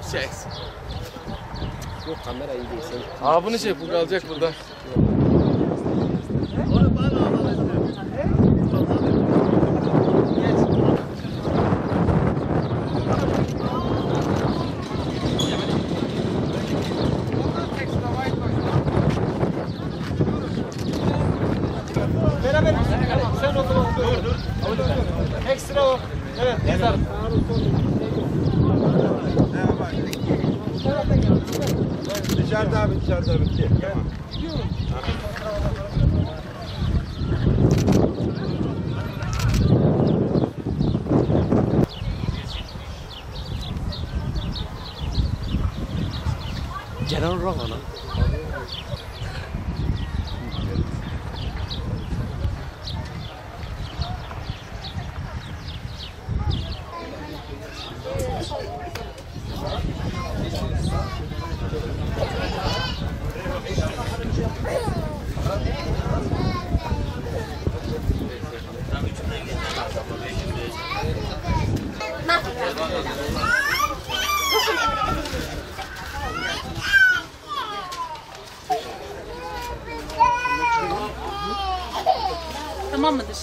Çeksin. Yok kamera iyi değil. Aa bunu çek, bu kalacak burada. Beraber sen o zaman dur. Ekstra o. Evet, yazar. Dışarıda abi, dışarıda bitti. Tamam. Genel olarak ana. Tamam mıdır?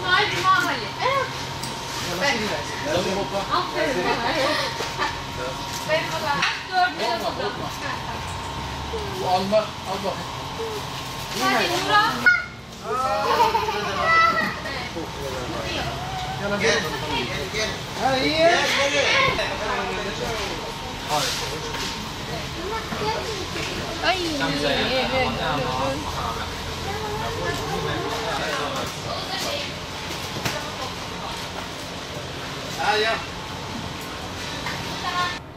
İsmail Cuma Halil. Aferin bana. Benim adam. Dördüncü adam. Al bak, al bak. Hadi Nura.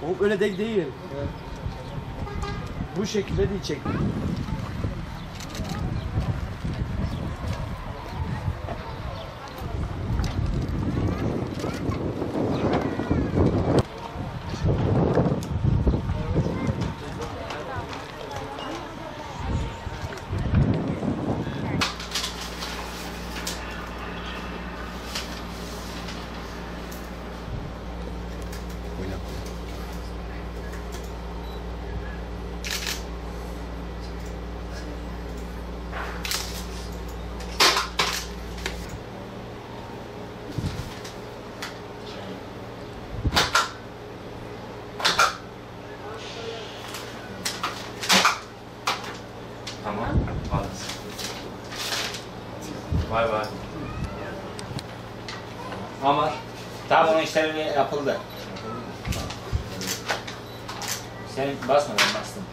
O öyle değil. Bu şekilde değil çek. Tamam. Hadi. Bay bay. Ama tamam, onun işlemi yapıldı. Sen basma, ben bastım.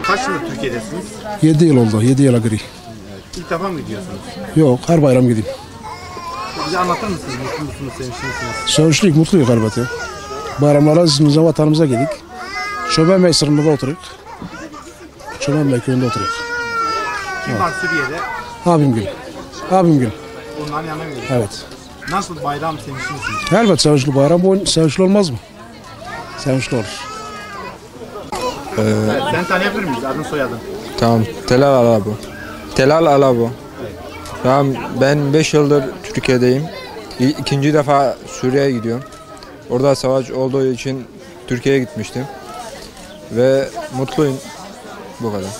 Kaç yıldır Türkiye'desiniz? 7 yıl oldu. 7 yıla giri. İlk defa mı gidiyorsunuz? Yok, her bayram gideyim. Bize anlatır mısınız? Mutlu musunuz, sevinçli misiniz? Sevinçliyik, mutluyuz elbette. Bayramlara izimize, vatanımıza gidik. Çoban Bey sırrında oturuyoruz. Çoban Bey köyünde oturuyoruz. Kim var Suriye'de? Abim gül. Abim gül. Onların yanına mı gidiyorsunuz? Evet. Nasıl bayram, sevinçli misiniz? Elbette sevinçli bayram. Bu sevinçli olmaz mı? Sevinçli olur. Sen tanıyabilir miyiz? Adın soyadın. Tamam, Telal Alabo. Telal Alabo. Tamam, ben 5 yıldır Türkiye'deyim. İkinci defa Suriye'ye gidiyorum. Orada savaş olduğu için Türkiye'ye gitmiştim. Ve mutluyum. Bu kadar.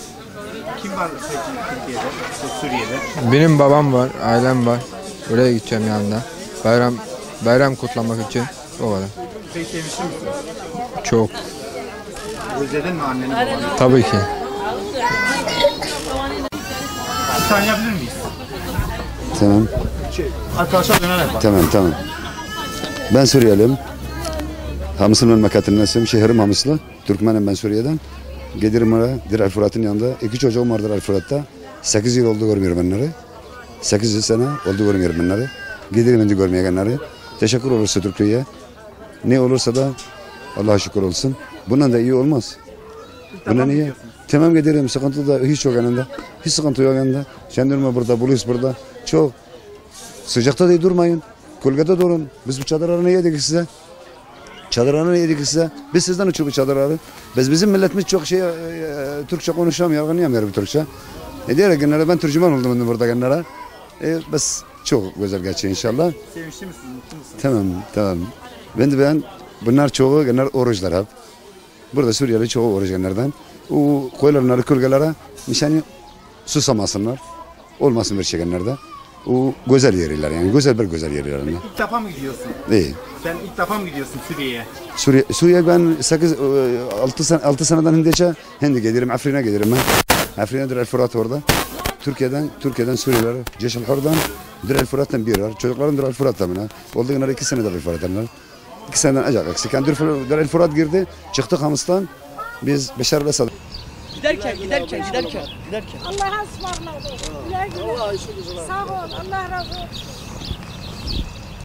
Kim var peki Türkiye'de, Suriye'de? Benim babam var, ailem var. Oraya gideceğim yanında. Bayram kutlamak için. O kadar. Peki sevinçli misiniz? Çok. Özledin mi anneni babanı? Tabii ki. Tanıyabilir miyiz? Tamam, Arkadaşlar dönerek bak. tamam. Ben Suriyeliyim. Hamıslı memleketindenim. Şehrim Hamıslı. Türkmenim ben Suriye'den. Giderim oraya, Dir El Fırat'ın yanında. 2 çocuğum vardır El Fırat'ta. 8 yıl oldu görmüyorum onları. 8 sene oldu görmüyorum onları. Giderim indi görmeye onları. Teşekkür olursa Türkiye'ye. Ne olursa da Allah'a şükür olsun. Bundan da iyi olmaz. Bundan iyi. Tamam giderim. Sıkıntı da hiç yok yanında. Hiç sıkıntı yok yanında. Jandarma burada, polis burada. Çok. Sıcakta da durmayın. Kulgada durun. Biz bu çadırlarını yedik size. Çadırlarını yedik size. Biz sizden uçuk çadırları. Bizim milletimiz çok Türkçe konuşamıyor, anlayamıyor Türkçe. Diyerek genelde ben tercüman oldum burada genelde. Bas çok güzel geçiyor inşallah. Sevinçli misiniz, mutlu musunuz? Tamam. Bunlar çoğu genel oruçlar hep. Burada Suriyeli çoğu oruç genlerden. O koylarları kırgalara nişanı susamasınlar. Olmasın bir şey genlerde. O güzel yerler yani güzel yerler. İlk defa mı gidiyorsun? İyi. Sen ilk defa mı gidiyorsun Suriye'ye? Suriye ben 6 seneden hindi giderim, Afrin'e giderim ben. Afrin'e El Fırat orada. Türkiye'den Suriyeliler, Ceşil Hur'dan El Fırat'tan biri var. Çocuklarım El Fırat'tan bana. Oldu günler 2 senede El Fırat'tanlar. 2 seneden acayip eksik. Yani El Fırat girdi, çıktık Hamıs'tan. Biz Beşer ve Sadık. Giderken. Allah'a ısmarladık. Güle güle. Sağ ol. Allah razı olsun.